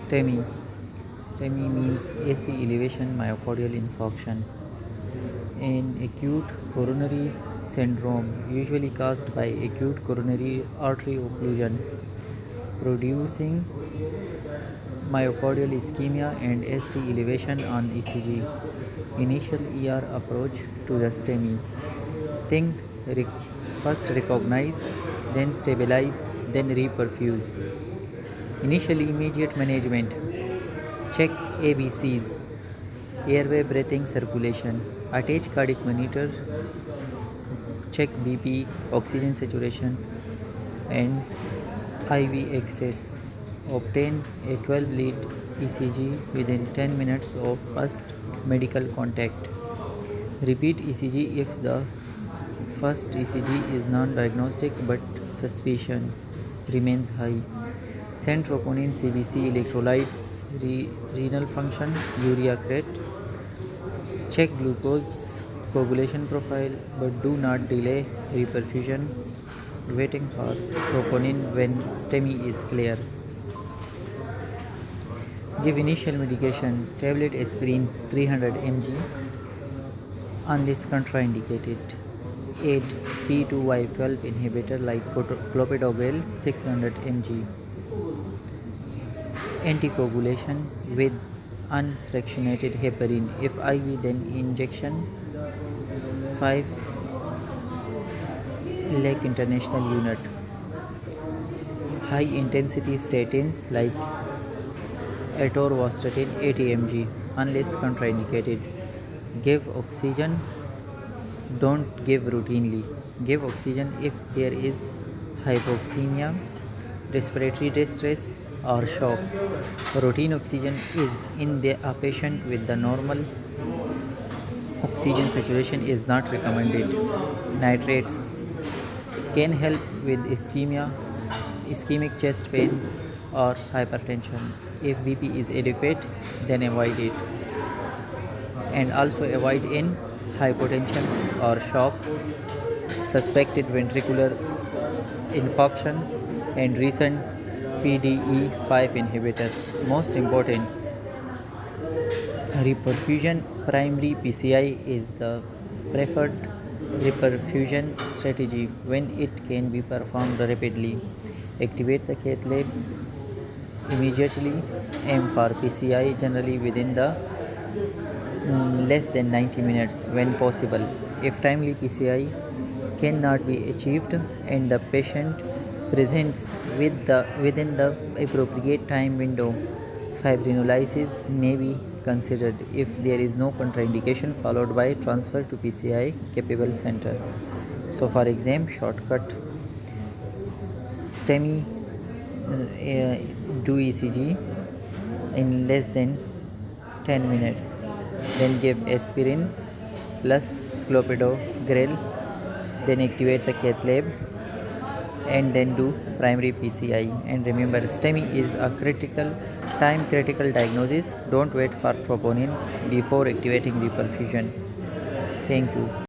STEMI. STEMI means ST elevation myocardial infarction, an acute coronary syndrome usually caused by acute coronary artery occlusion, producing myocardial ischemia and ST elevation on ECG. Initial ER approach to the STEMI. Think first recognize, then stabilize, then reperfuse. Initial immediate management. Check ABCs: airway, breathing, circulation. Attach cardiac monitor. Check BP, oxygen saturation, and IV access. Obtain a 12 lead ECG within 10 minutes of first medical contact. Repeat ECG if the first ECG is non-diagnostic but suspicion remains high. Send troponin, CBC, electrolytes, renal function, urea crete. Check glucose coagulation profile but do not delay reperfusion. Waiting for troponin when STEMI is clear. Give initial medication, tablet aspirin 300 mg unless contraindicated. Add P2Y12 inhibitor like clopidogrel 600 mg. Anticoagulation with unfractionated heparin. If IV, then injection. 5 lakh international unit. High intensity statins like atorvastatin 80 mg unless contraindicated. Give oxygen, don't give routinely. Give oxygen if there is hypoxemia, respiratory distress, or shock. Routine oxygen is in a patient with the normal oxygen saturation is not recommended. Nitrates can help with ischemia, ischemic chest pain, or hypertension. If BP is adequate, then avoid it. And also avoid in hypotension or shock, suspected ventricular infarction, and recent PDE5 inhibitor. Most important, reperfusion. Primary PCI is the preferred reperfusion strategy when it can be performed rapidly. Activate the cath lab immediately. Aim for PCI generally within the less than 90 minutes when possible. If timely PCI cannot be achieved and the patient presents within the appropriate time window, fibrinolysis may be considered. If there is no contraindication, followed by transfer to PCI capable center. So for exam shortcut: STEMI, do ECG in less than 10 minutes, then give aspirin plus clopidogrel, then activate the cath lab, and then do primary PCI. And remember, STEMI is a critical diagnosis. Don't wait for troponin before activating reperfusion. Thank you.